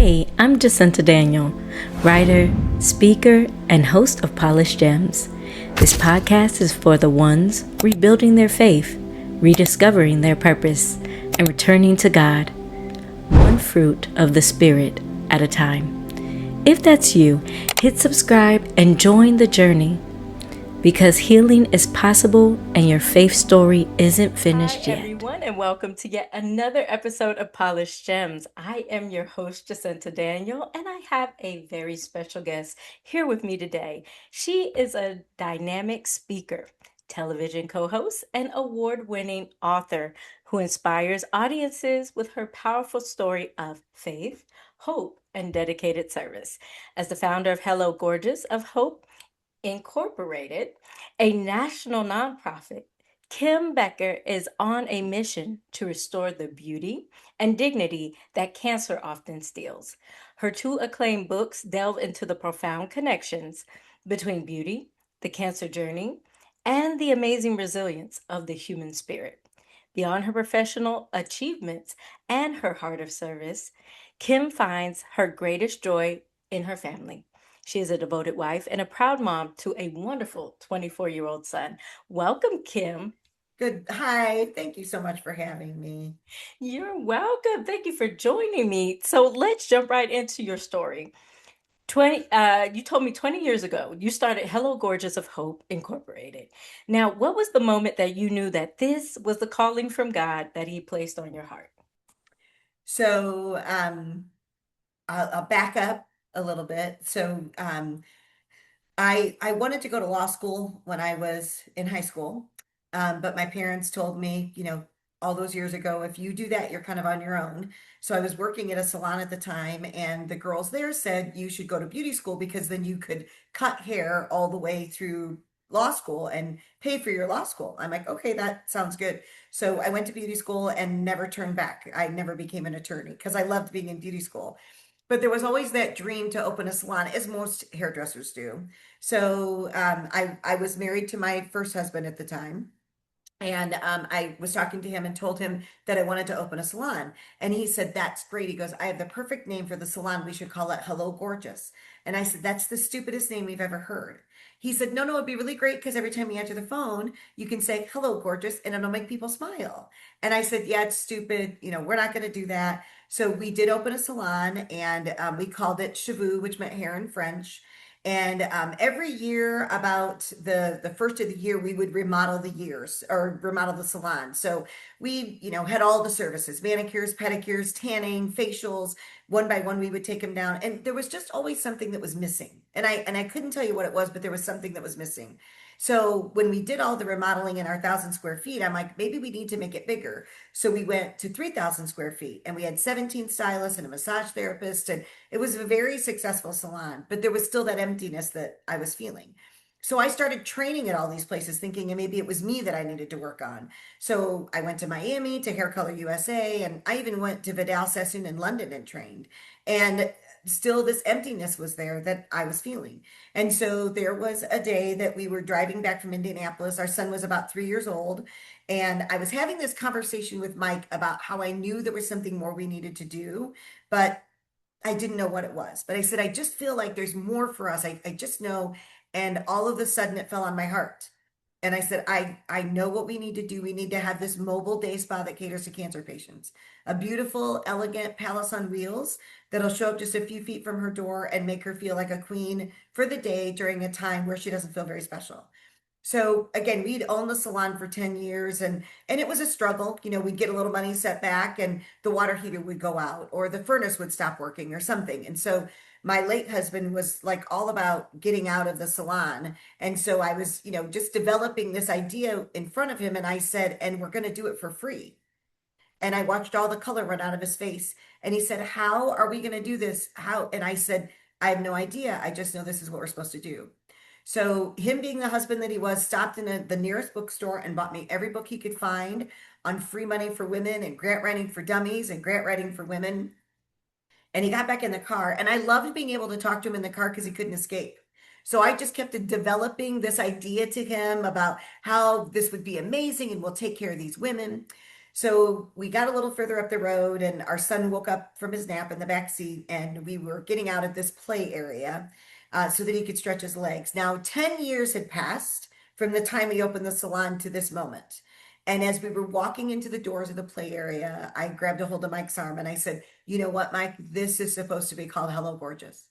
Hey, I'm Jacinta Daniel, writer, speaker, and host of Polished Jems. This podcast is for the ones rebuilding their faith, rediscovering their purpose, and returning to God, one fruit of the Spirit at a time. If that's you, hit subscribe and join the journey, because healing is possible and your faith story isn't finished yet. Hi, everyone, and welcome to yet another episode of Polished Gems. I am your host, Jacinta Daniel, and I have a very special guest here with me today. She is a dynamic speaker, television co-host, and award-winning author who inspires audiences with her powerful story of faith, hope, and dedicated service. As the founder of Hello Gorgeous of Hope Incorporated, a national nonprofit, Kim Becker is on a mission to restore the beauty and dignity that cancer often steals. Her two acclaimed books delve into the profound connections between beauty, the cancer journey, and the amazing resilience of the human spirit. Beyond her professional achievements and her heart of service, Kim finds her greatest joy in her family. She is a devoted wife and a proud mom to a wonderful 24-year-old son. Welcome, Kim. Good. Hi. Thank you so much for having me. You're welcome. Thank you for joining me. So let's jump right into your story. You told me 20 years ago, you started Hello Gorgeous of Hope Incorporated. Now, what was the moment that you knew that this was the calling from God that He placed on your heart? So I'll back up a little bit. I wanted to go to law school when I was in high school, but my parents told me, all those years ago, if you do that, you're kind of on your own. So I was working at a salon at the time, and the girls there said you should go to beauty school because then you could cut hair all the way through law school and pay for your law school. I'm like, okay, that sounds good. So I went to beauty school and never turned back. I never became an attorney because I loved being in beauty school. But there was always that dream to open a salon, as most hairdressers do. So I was married to my first husband at the time. And I was talking to him and told him that I wanted to open a salon. And he said, "That's great." He goes, "I have the perfect name for the salon. We should call it Hello Gorgeous." And I said, "That's the stupidest name we've ever heard." He said, "No, no, it'd be really great because every time you answer the phone, you can say, 'Hello, gorgeous,' and it'll make people smile." And I said, "Yeah, it's stupid. We're not going to do that." So we did open a salon, and we called it Cheveux, which meant hair in French. And every year, about the first of the year, we would remodel the years or remodel the salon. So we, had all the services: manicures, pedicures, tanning, facials. One by one, we would take them down, and there was just always something that was missing. And I couldn't tell you what it was, but there was something that was missing. So when we did all the remodeling in our 1,000 square feet, I'm like, maybe we need to make it bigger. So we went to 3,000 square feet, and we had 17 stylists and a massage therapist, and it was a very successful salon, but there was still that emptiness that I was feeling. So I started training at all these places, thinking maybe it was me that I needed to work on. So I went to Miami, to Hair Color USA, and I even went to Vidal Sassoon in London and trained. And still this emptiness was there that I was feeling. And so there was a day that we were driving back from Indianapolis. Our son was about 3 years old. And I was having this conversation with Mike about how I knew there was something more we needed to do, but I didn't know what it was. But I said, I just feel like there's more for us. I just know. And all of a sudden it fell on my heart. And I said, I know what we need to do. We need to have this mobile day spa that caters to cancer patients. A beautiful, elegant palace on wheels that'll show up just a few feet from her door and make her feel like a queen for the day during a time where she doesn't feel very special. So again, we'd owned the salon for 10 years, and it was a struggle. We'd get a little money set back and the water heater would go out or the furnace would stop working or something. And so my late husband was like all about getting out of the salon. And so I was, just developing this idea in front of him, and I said, "And we're going to do it for free." And I watched all the color run out of his face. And he said, "How are we going to do this? How?" And I said, "I have no idea. I just know this is what we're supposed to do." So him being the husband that he was, stopped in the nearest bookstore and bought me every book he could find on free money for women and grant writing for dummies and grant writing for women. And he got back in the car, and I loved being able to talk to him in the car because he couldn't escape. So I just kept developing this idea to him about how this would be amazing and we'll take care of these women. So we got a little further up the road, and our son woke up from his nap in the back seat, and we were getting out of this play area so that he could stretch his legs. Now, 10 years had passed from the time we opened the salon to this moment. And as we were walking into the doors of the play area, I grabbed a hold of Mike's arm and I said, "You know what, Mike? This is supposed to be called Hello Gorgeous."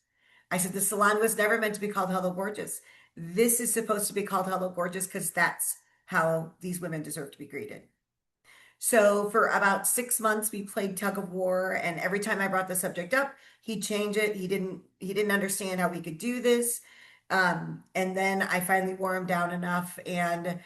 I said, "The salon was never meant to be called Hello Gorgeous. This is supposed to be called Hello Gorgeous because that's how these women deserve to be greeted." So for about 6 months, we played tug of war, and every time I brought the subject up, he'd change it. He didn't understand how we could do this. And then I finally wore him down enough, and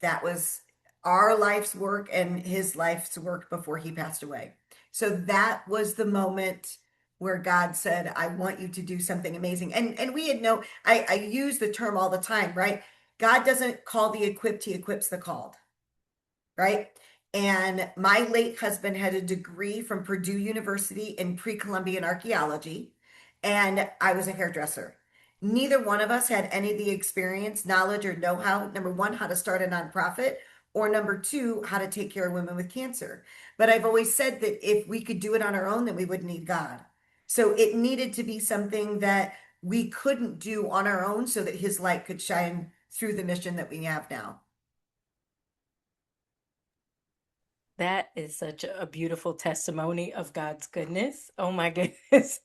that was our life's work and his life's work before he passed away. So that was the moment where God said, "I want you to do something amazing." And we had no, I use the term all the time, right? God doesn't call the equipped, he equips the called, right? And my late husband had a degree from Purdue University in pre-Columbian archaeology, and I was a hairdresser. Neither one of us had any of the experience, knowledge, or know-how. Number one, how to start a nonprofit, or number two, how to take care of women with cancer. But I've always said that if we could do it on our own, then we wouldn't need God. So it needed to be something that we couldn't do on our own so that his light could shine through the mission that we have now. That is such a beautiful testimony of God's goodness. Oh my goodness.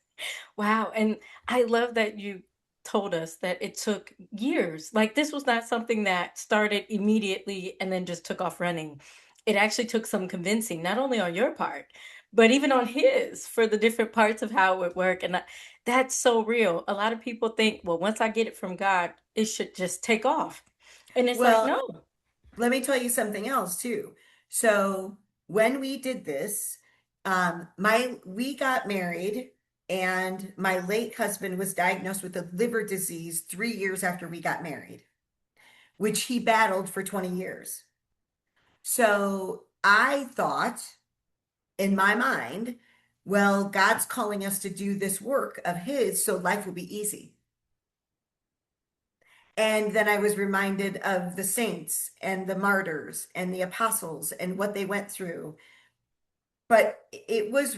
Wow. And I love that you told us that it took years. Like this was not something that started immediately and then just took off running. It actually took some convincing, not only on your part, but even on his for the different parts of how it would work. And that's so real. A lot of people think, well, once I get it from God, it should just take off. And it's like, Well, no. let me tell you something else too. So when we did this, my we got married, and my late husband was diagnosed with a liver disease 3 years after we got married, which he battled for 20 years. So I thought in my mind, well, God's calling us to do this work of his, so life will be easy. And then I was reminded of the saints and the martyrs and the apostles and what they went through. But it was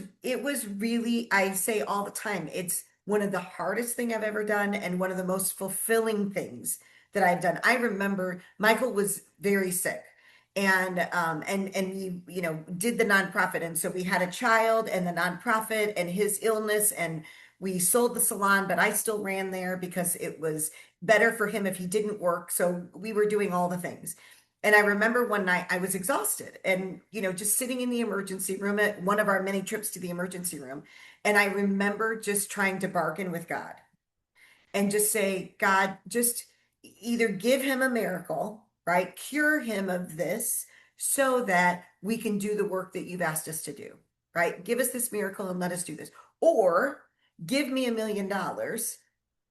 really, I say all the time, it's one of the hardest thing I've ever done and one of the most fulfilling things that I've done. I remember Michael was very sick, and we did the nonprofit, and so we had a child and the nonprofit and his illness, and we sold the salon, but I still ran there because it was better for him if he didn't work. So we were doing all the things. And I remember one night I was exhausted and, just sitting in the emergency room at one of our many trips to the emergency room. And I remember just trying to bargain with God and just say, "God, just either give him a miracle, right? Cure him of this so that we can do the work that you've asked us to do, right? Give us this miracle and let us do this. Or give me $1 million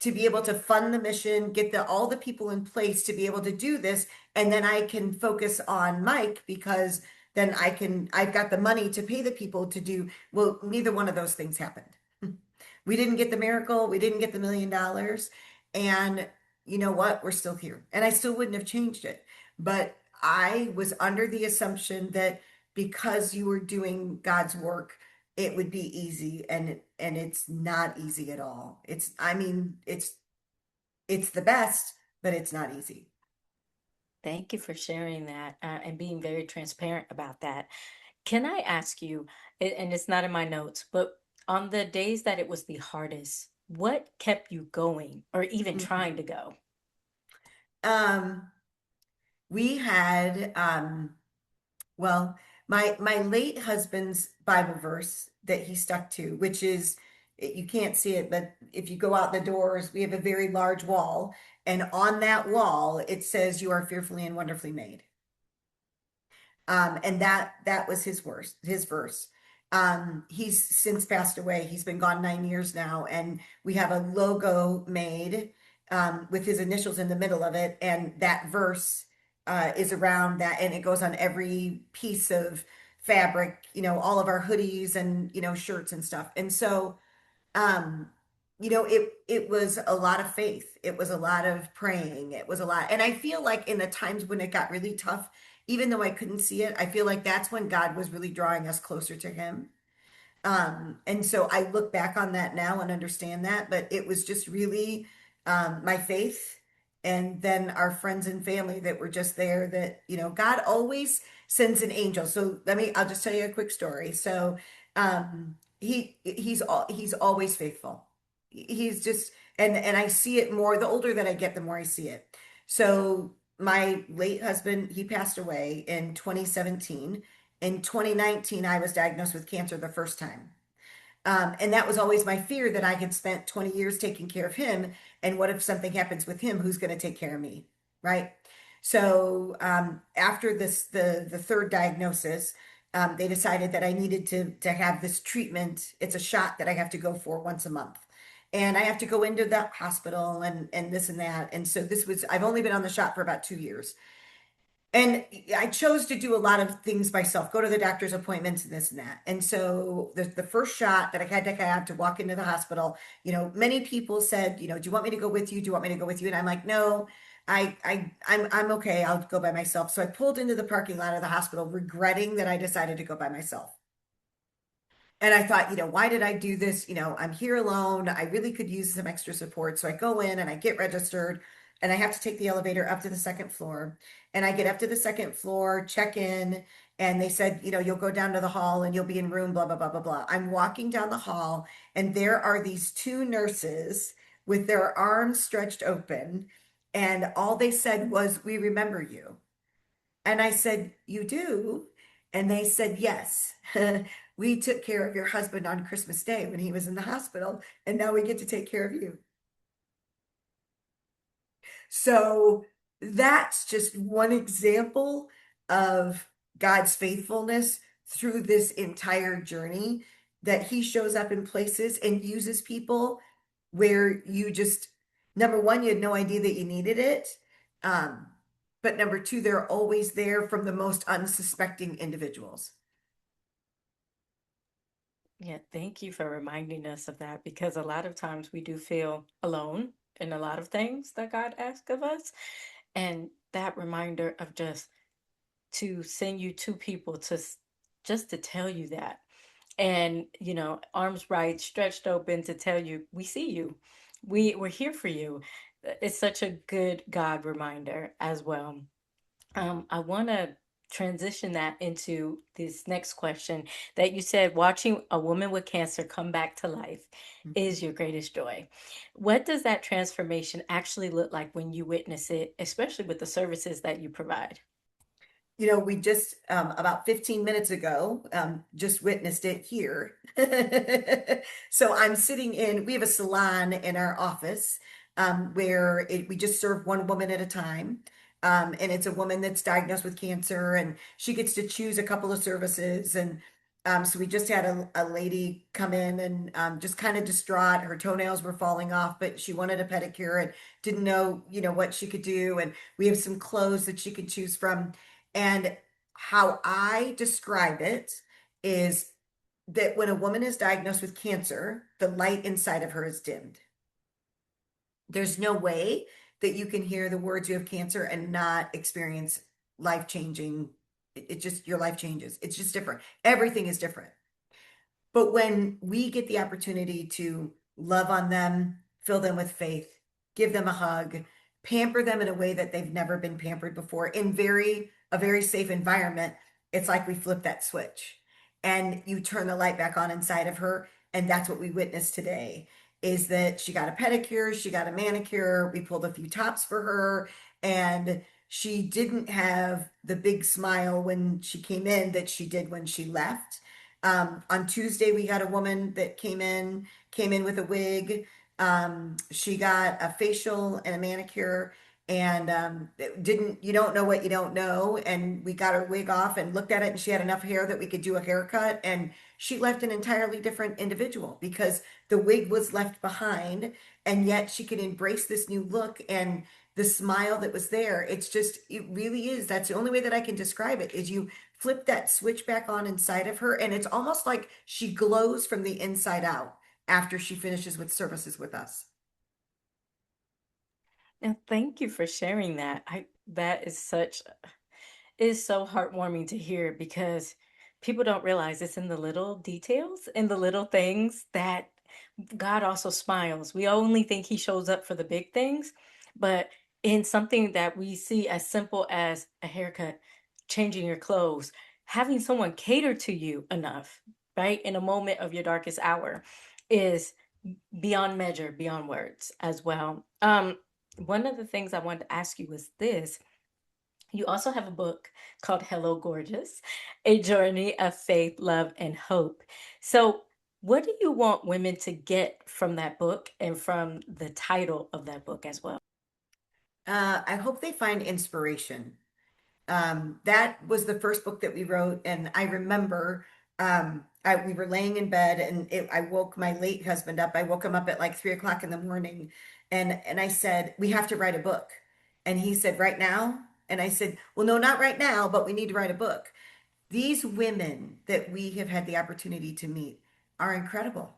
to be able to fund the mission, get all the people in place to be able to do this, and then I can focus on Mike because then I've got the money to pay the people to do." Well, neither one of those things happened. We didn't get the miracle. We didn't get the $1 million. And you know what? We're still here. And I still wouldn't have changed it. But I was under the assumption that because you were doing God's work, it would be easy. And it's not easy at all. I mean, it's the best, but it's not easy. Thank you for sharing that and being very transparent about that. Can I ask you, and it's not in my notes, but on the days that it was the hardest, what kept you going or even trying to Mhm. go? Um, we had well, my late husband's Bible verse that he stuck to, which is, you can't see it, but if you go out the doors, we have a very large wall, and on that wall it says, "You are fearfully and wonderfully made." And that was his verse. He's since passed away. He's been gone 9 years now, and we have a logo made with his initials in the middle of it, and that verse is around that, and it goes on every piece of fabric, all of our hoodies and shirts and stuff. And so um it was a lot of faith, it was a lot of praying, it was a lot. And I feel like in the times when it got really tough even though I couldn't see it, I feel like that's when God was really drawing us closer to him. And so I look back on that now and understand that, but it was just really my faith and then our friends and family that were just there that, God always sends an angel. So I'll just tell you a quick story. So he's always faithful. He's just, and I see it more, the older that I get, the more I see it. So my late husband, he passed away in 2017. In 2019, I was diagnosed with cancer the first time. And that was always my fear that I had spent 20 years taking care of him. And what if something happens with him? Who's going to take care of me? Right. So after the third diagnosis, they decided that I needed to have this treatment. It's a shot that I have to go for once a month. And I have to go into the hospital and this and that. And so I've only been on the shot for about 2 years. And I chose to do a lot of things myself, go to the doctor's appointments and this and that. And so the first shot that I had to have to walk into the hospital, many people said, do you want me to go with you? Do you want me to go with you? And I'm like, no, I'm okay. I'll go by myself. So I pulled into the parking lot of the hospital, regretting that I decided to go by myself. And I thought, why did I do this? I'm here alone. I really could use some extra support. So I go in and I get registered and I have to take the elevator up to the second floor. And I get up to the second floor, check in, and they said, you'll go down to the hall and you'll be in room, blah, blah, blah, blah, blah. I'm walking down the hall and there are these two nurses with their arms stretched open. And all they said was, we remember you. And I said, you do? And they said, yes. We took care of your husband on Christmas Day when he was in the hospital, and now we get to take care of you. So that's just one example of God's faithfulness through this entire journey, that he shows up in places and uses people where you just, number one, you had no idea that you needed it. Um, but number two, they're always there from the most unsuspecting individuals. Yeah, thank you for reminding us of that because a lot of times we do feel alone in a lot of things that God asks of us. And that reminder of just to send you two people just to tell you that. And, arms right, stretched open to tell you, we see you. We're here for you. It's such a good God reminder as well. I want to transition that into this next question that you said watching a woman with cancer come back to life is your greatest joy. What does that transformation actually look like when you witness it, especially with the services that you provide? We just about 15 minutes ago just witnessed it here. So I'm sitting we have a salon in our office where we just serve one woman at a time. And it's a woman that's diagnosed with cancer and she gets to choose a couple of services. And so we just had a lady come in and just kind of distraught. Her toenails were falling off, but she wanted a pedicure and didn't know, what she could do. And we have some clothes that she could choose from. And how I describe it is that when a woman is diagnosed with cancer, the light inside of her is dimmed. There's no way that you can hear the words you have cancer and not experience life changing. It just, your life changes. It's just different. Everything is different. But when we get the opportunity to love on them, fill them with faith, give them a hug, pamper them in a way that they've never been pampered before in a very safe environment, it's like we flip that switch and you turn the light back on inside of her. And that's what we witnessed today is that she got a pedicure, she got a manicure, we pulled a few tops for her, and she didn't have the big smile when she came in that she did when she left. On Tuesday, we had a woman that came in with a wig. She got a facial and a manicure and you don't know what you don't know. And we got her wig off and looked at it and she had enough hair that we could do a haircut. And she left an entirely different individual because the wig was left behind and yet she could embrace this new look and the smile that was there. It really is. That's the only way that I can describe it is you flip that switch back on inside of her and it's almost like she glows from the inside out after she finishes with services with us. And thank you for sharing that. That is such It's so heartwarming to hear because people don't realize it's in the little details, in the little things that God also smiles. We only think he shows up for the big things, but in something that we see as simple as a haircut, changing your clothes, having someone cater to you enough, right? In a moment of your darkest hour is beyond measure, beyond words as well. One of the things I wanted to ask you was this. You also have a book called Hello Gorgeous, A Journey of Faith, Love, and Hope. So, what do you want women to get from that book and from the title of that book as well? I hope they find inspiration. That was the first book that we wrote, and I remember we were laying in bed, and I woke my late husband up. I woke him up at like 3 o'clock in the morning, and I said, "We have to write a book." And he said, "Right now?" And I said, "Well, no, not right now, but we need to write a book." These women that we have had the opportunity to meet are incredible.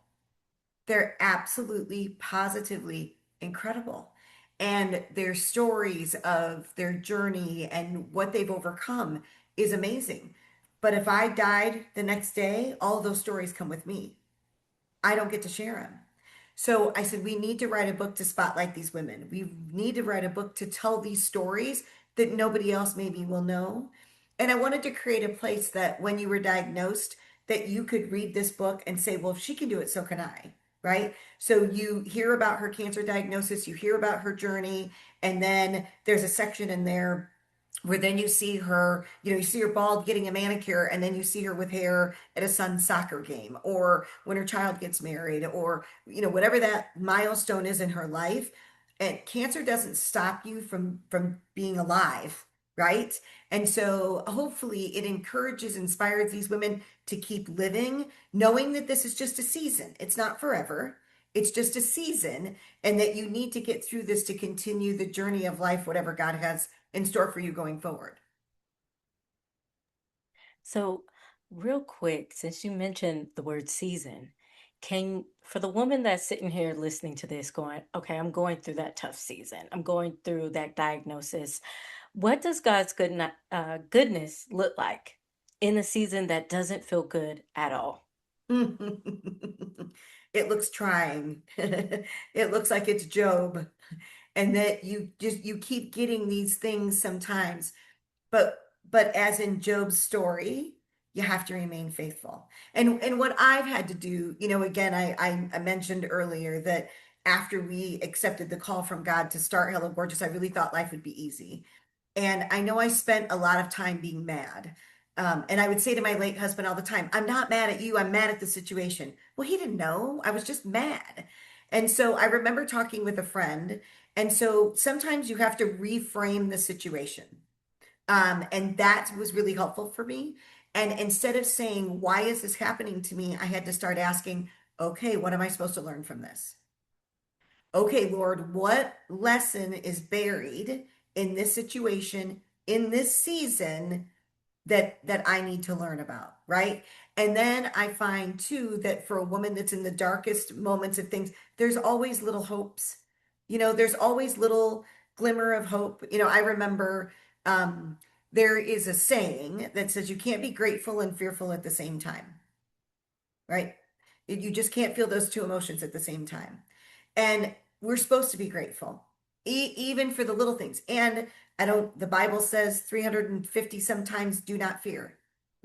They're absolutely, positively incredible. And their stories of their journey and what they've overcome is amazing. But if I died the next day, all those stories come with me. I don't get to share them. So I said, we need to write a book to spotlight these women. We need to write a book to tell these stories that nobody else maybe will know. And I wanted to create a place that when you were diagnosed, that you could read this book and say, well, if she can do it, so can I. Right. So you hear about her cancer diagnosis, you hear about her journey, and then there's a section in there where then you see her, you see her bald getting a manicure, and then you see her with hair at a son's soccer game, or when her child gets married, or, whatever that milestone is in her life. And cancer doesn't stop you from being alive, right? And so hopefully it encourages, inspires these women to keep living, knowing that this is just a season. It's not forever. It's just a season, and that you need to get through this to continue the journey of life, whatever God has in store for you going forward. So, real quick, since you mentioned the word season, can for the woman that's sitting here listening to this going, okay, I'm going through that tough season. I'm going through that diagnosis. What does God's goodness look like in a season that doesn't feel good at all? It looks trying. It looks like it's Job, and that you keep getting these things sometimes. But as in Job's story, you have to remain faithful. And what I've had to do, again, I mentioned earlier that after we accepted the call from God to start Hello Gorgeous, I really thought life would be easy. And I know I spent a lot of time being mad. And I would say to my late husband all the time, I'm not mad at you, I'm mad at the situation. Well, he didn't know. I was just mad. And so I remember talking with a friend. And so sometimes you have to reframe the situation. And that was really helpful for me. And instead of saying, why is this happening to me? I had to start asking, okay, what am I supposed to learn from this? Okay, Lord, what lesson is buried in this situation, in this season, that I need to learn about, right? And then I find too that for a woman that's in the darkest moments of things, there's always little hopes. There's always little glimmer of hope. I remember there is a saying that says you can't be grateful and fearful at the same time, right? You just can't feel those two emotions at the same time. And we're supposed to be grateful, even for the little things. And the Bible says 350 sometimes do not fear,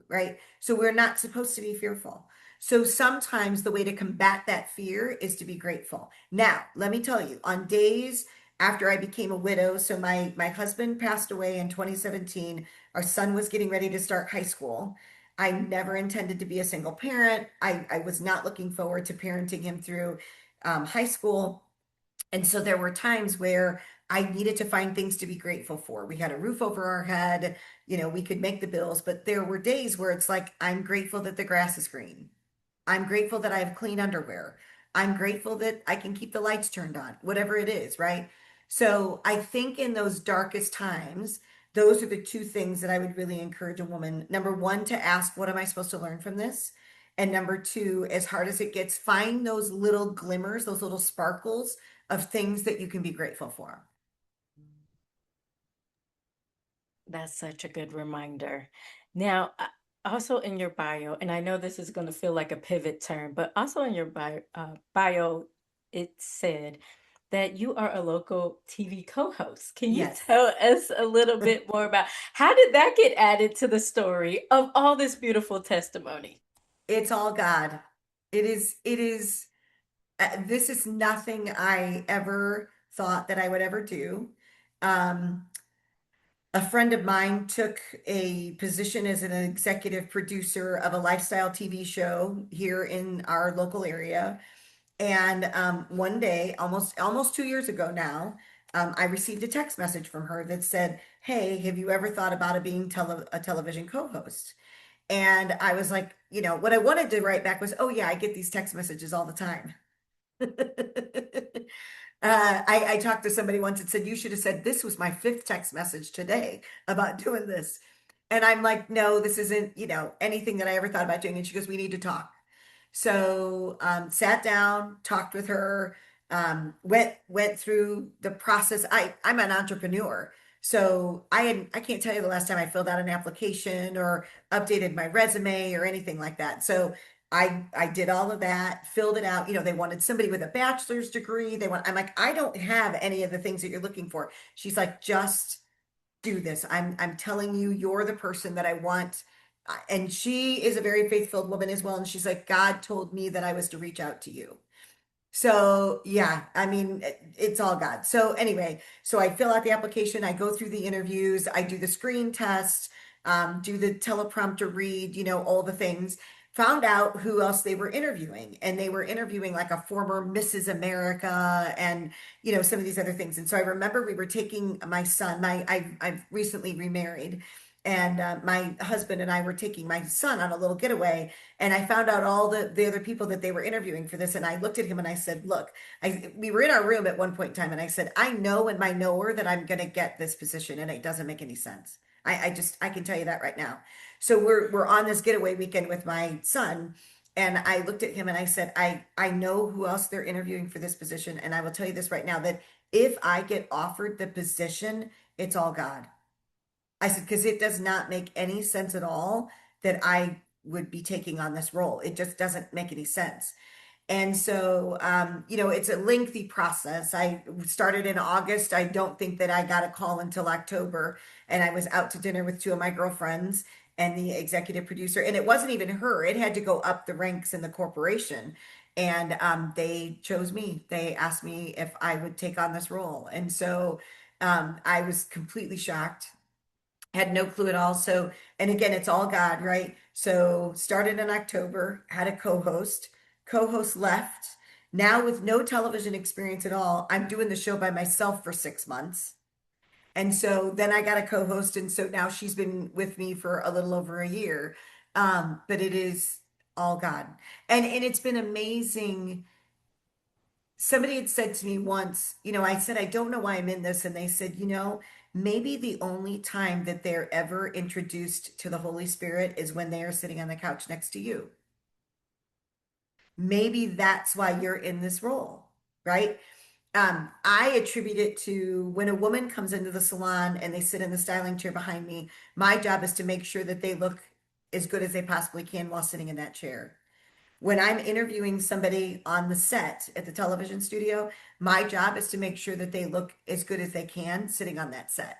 right? So we're not supposed to be fearful. So sometimes the way to combat that fear is to be grateful. Now, let me tell you, on days after I became a widow, so my husband passed away in 2017, our son was getting ready to start high school. I never intended to be a single parent. I was not looking forward to parenting him through high school. And so there were times where I needed to find things to be grateful for. We had a roof over our head, we could make the bills, but there were days where it's like, I'm grateful that the grass is green. I'm grateful that I have clean underwear. I'm grateful that I can keep the lights turned on, whatever it is, right? So I think in those darkest times, those are the two things that I would really encourage a woman. Number one, to ask, what am I supposed to learn from this? And number two, as hard as it gets, find those little glimmers, those little sparkles of things that you can be grateful for. That's such a good reminder. Now, also in your bio, and I know this is going to feel like a pivot term, but also in your bio, it said that you are a local TV co-host. Can you Yes. tell us a little bit more about how did that get added to the story of all this beautiful testimony? It's all God. It is, this is nothing I ever thought that I would ever do. Um, a friend of mine took a position as an executive producer of a lifestyle TV show here in our local area. And one day, almost 2 years ago now, I received a text message from her that said, "Hey, have you ever thought about being a television co-host?" And I was like, what I wanted to write back was, "Oh yeah, I get these text messages all the time." I talked to somebody once and said, "You should have said this was my fifth text message today about doing this." And I'm like, "No, this isn't, anything that I ever thought about doing." And she goes, "We need to talk." So sat down, talked with her, went through the process. I'm an entrepreneur, so I can't tell you the last time I filled out an application or updated my resume or anything like that. So I did all of that, filled it out. They wanted somebody with a bachelor's degree. I'm like, I don't have any of the things that you're looking for. She's like, "Just do this. I'm telling you, you're the person that I want." And she is a very faith-filled woman as well. And she's like, "God told me that I was to reach out to you." So yeah, I mean, it's all God. So anyway, so I fill out the application, I go through the interviews, I do the screen test, do the teleprompter read, all the things. Found out who else they were interviewing, and they were interviewing like a former Mrs. America and some of these other things. And so I remember we were taking my son, I've recently remarried, and my husband and I were taking my son on a little getaway, and I found out all the other people that they were interviewing for this. And I looked at him and I said, "Look, we were in our room at one point in time, and I said, I know in my knower that I'm going to get this position, and it doesn't make any sense. I can tell you that right now." So we're on this getaway weekend with my son, and I looked at him and I said, I know who else they're interviewing for this position, and I will tell you this right now, that if I get offered the position, it's all God. I said, because it does not make any sense at all that I would be taking on this role. It just doesn't make any sense. And so, it's a lengthy process. I started in August. I don't think that I got a call until October. And I was out to dinner with two of my girlfriends and the executive producer. And it wasn't even her, it had to go up the ranks in the corporation. And they chose me. They asked me if I would take on this role. And so I was completely shocked, had no clue at all. So, and again, it's all God, right? So, started in October, had a co-host left. Now, with no television experience at all, I'm doing the show by myself for 6 months. And so then I got a co-host, and so now she's been with me for a little over a year. But it is all God, and it's been amazing. Somebody had said to me once, I said, "I don't know why I'm in this." And they said, maybe the only time that they're ever introduced to the Holy Spirit is when they are sitting on the couch next to you. Maybe that's why you're in this role, right? I attribute it to when a woman comes into the salon and they sit in the styling chair behind me, my job is to make sure that they look as good as they possibly can while sitting in that chair. When I'm interviewing somebody on the set at the television studio, my job is to make sure that they look as good as they can sitting on that set.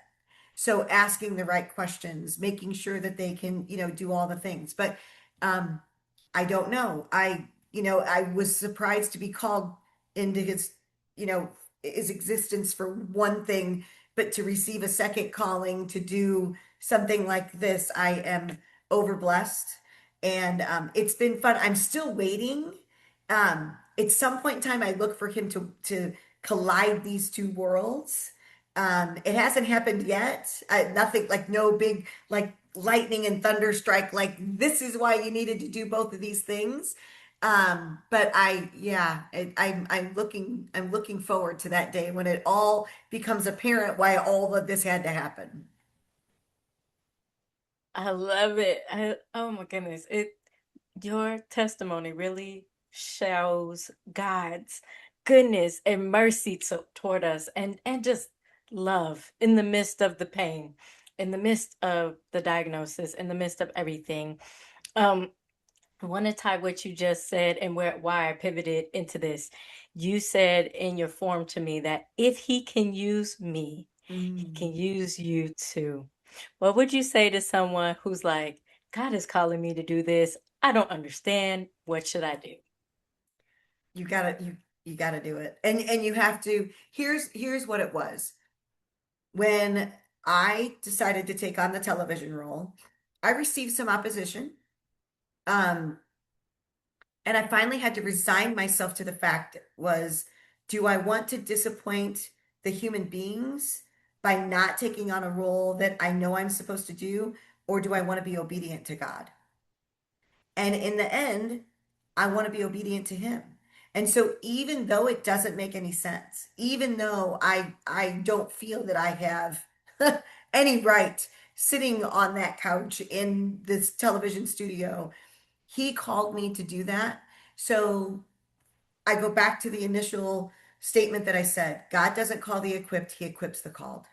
So asking the right questions, making sure that they can, do all the things. But um, I don't know. I was surprised to be called into you know, his existence for one thing, but to receive a second calling to do something like this, I am overblessed. And it's been fun. I'm still waiting. At some point in time, I look for him to collide these two worlds. It hasn't happened yet. Nothing like no big like lightning and thunder strike. Like this is why you needed to do both of these things. But yeah, I'm looking forward to that day when it all becomes apparent why all of this had to happen. I love it. Oh my goodness. Your testimony really shows God's goodness and mercy toward us and just love in the midst of the pain. in the midst of the diagnosis, in the midst of everything, um, I want to tie what you just said and why I pivoted into this. You said in your form to me that if he can use me, he Mm. can use you too. What would you say to someone who's like, God is calling me to do this? I don't understand. What should I do? You gotta you gotta do it. And you have to, here's what it was. When I decided to take on the television role, I received some opposition. Um, and I finally had to resign myself to the fact was, do I want to disappoint the human beings by not taking on a role that I know I'm supposed to do, or do I want to be obedient to God? And in the end, I want to be obedient to him. And so even though it doesn't make any sense, even though I don't feel that I have any right sitting on that couch in this television studio, he called me to do that. So I go back to the initial statement that I said, God doesn't call the equipped, he equips the called.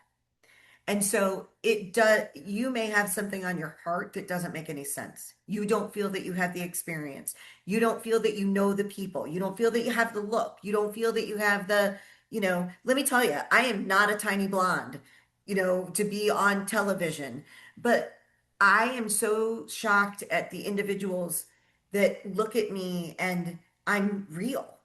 And so it does, you may have something on your heart that doesn't make any sense. You don't feel that you have the experience. You don't feel that you know the people. You don't feel that you have the look. You don't feel that you have the, let me tell you, I am not a tiny blonde, to be on television. But I am so shocked at the individuals that look at me and I'm real,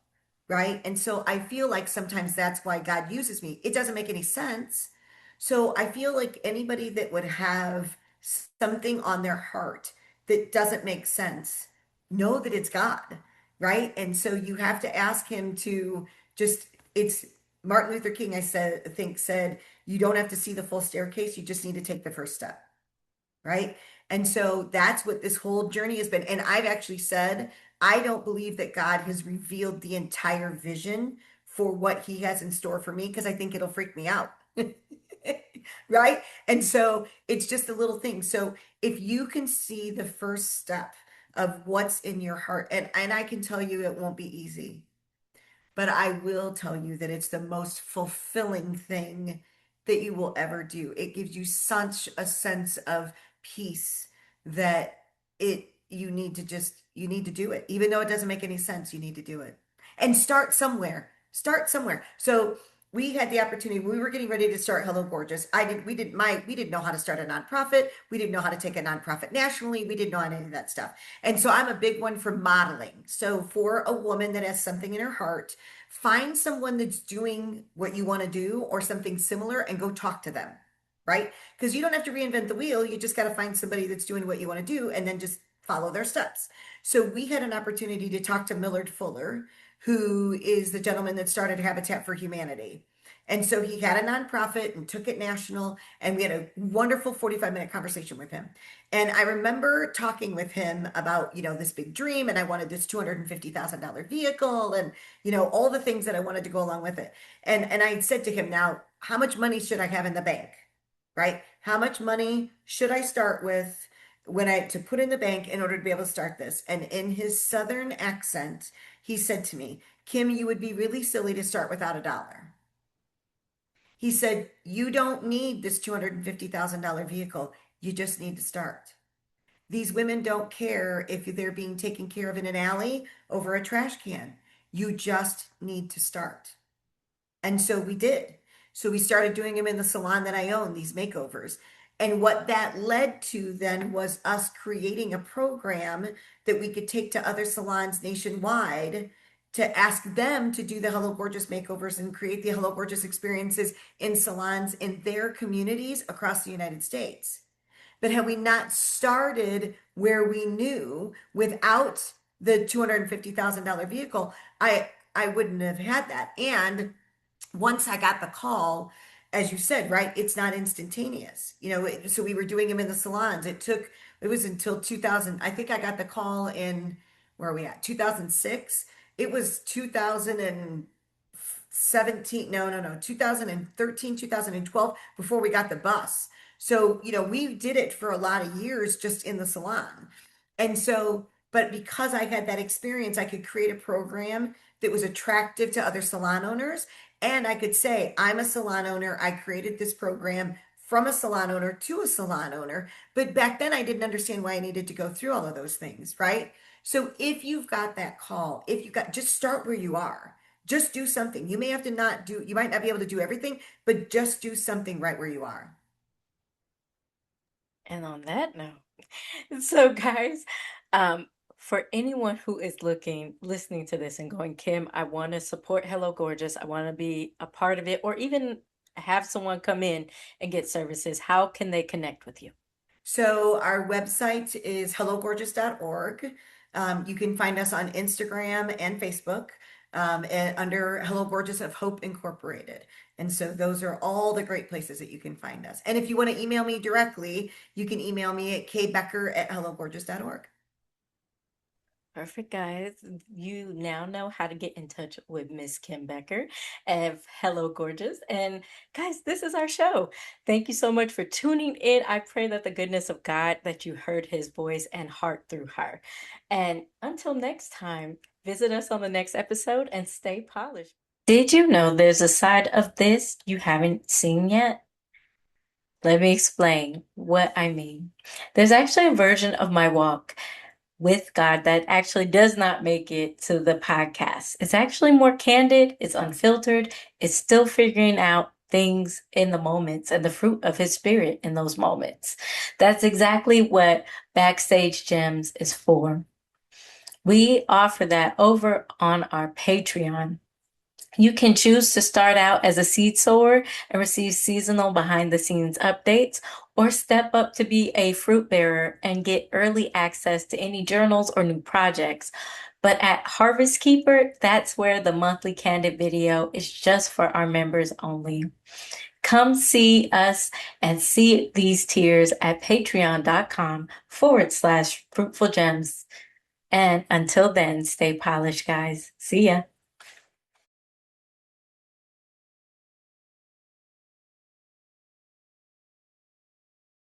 right? And so I feel like sometimes that's why God uses me. It doesn't make any sense, so I feel like anybody that would have something on their heart that doesn't make sense, know that it's God, right? And so you have to ask him to just, it's Martin Luther King, I think said, you don't have to see the full staircase, you just need to take the first step, right? And so that's what this whole journey has been. And I've actually said, I don't believe that God has revealed the entire vision for what he has in store for me because I think it'll freak me out. Right? And so it's just a little thing. So if you can see the first step of what's in your heart, and I can tell you it won't be easy, but I will tell you that it's the most fulfilling thing that you will ever do. It gives you such a sense of peace that you need to do it. Even though it doesn't make any sense, you need to do it. And start somewhere. Start somewhere. So we had the opportunity, we were getting ready to start Hello Gorgeous. We didn't know how to start a nonprofit. We didn't know how to take a nonprofit nationally. We didn't know any of that stuff. And so I'm a big one for modeling. So for a woman that has something in her heart, find someone that's doing what you want to do or something similar and go talk to them, right? Because you don't have to reinvent the wheel. You just got to find somebody that's doing what you want to do and then just follow their steps. So we had an opportunity to talk to Millard Fuller, who is the gentleman that started Habitat for Humanity. And so he had a nonprofit and took it national, and we had a wonderful 45-minute conversation with him. And I remember talking with him about, this big dream, and I wanted this $250,000 vehicle and, all the things that I wanted to go along with it. And I said to him, now, how much money should I have in the bank? Right? How much money should I start with to put in the bank in order to be able to start this? And in his Southern accent, he said to me, Kim, you would be really silly to start without a dollar. He said, you don't need this $250,000 vehicle. You just need to start. These women don't care if they're being taken care of in an alley over a trash can. You just need to start. And so we did. So we started doing them in the salon that I own, these makeovers. And what that led to then was us creating a program that we could take to other salons nationwide to ask them to do the Hello Gorgeous makeovers and create the Hello Gorgeous experiences in salons in their communities across the United States. But had we not started where we knew without the $250,000 vehicle, I wouldn't have had that. And once I got the call, as you said, right, it's not instantaneous. So we were doing them in the salons. It was until 2000. I think I got the call in, where are we at? 2006. It was 2017. No, 2013, 2012 before we got the bus. So, we did it for a lot of years just in the salon. And so, but because I had that experience, I could create a program that was attractive to other salon owners. And I could say, I'm a salon owner. I created this program from a salon owner to a salon owner. But back then I didn't understand why I needed to go through all of those things, right? So if you've got that call, if you've got, just start where you are. Just do something. You may have to not do, you might not be able to do everything, but just do something right where you are. And on that note, so guys, um, for anyone who is listening to this and going, Kim, I want to support Hello Gorgeous. I want to be a part of it, or even have someone come in and get services. How can they connect with you? So our website is hellogorgeous.org. You can find us on Instagram and Facebook and under Hello Gorgeous of Hope Incorporated. And so those are all the great places that you can find us. And if you want to email me directly, you can email me at kbecker@hellogorgeous.org. Perfect, guys. You now know how to get in touch with Miss Kim Becker of Hello Gorgeous. And guys, this is our show. Thank you so much for tuning in. I pray that the goodness of God, that you heard his voice and heart through her. And until next time, visit us on the next episode and stay polished. Did you know there's a side of this you haven't seen yet? Let me explain what I mean. There's actually a version of my walk with God that actually does not make it to the podcast. It's actually more candid, it's unfiltered, it's still figuring out things in the moments and the fruit of his spirit in those moments. That's exactly what Backstage Gems is for. We offer that over on our Patreon. You can choose to start out as a seed sower and receive seasonal behind the scenes updates, or step up to be a fruit bearer and get early access to any journals or new projects. But at Harvest Keeper, that's where the monthly candid video is just for our members only. Come see us and see these tiers at patreon.com/fruitful gems. And until then, stay polished, guys. See ya.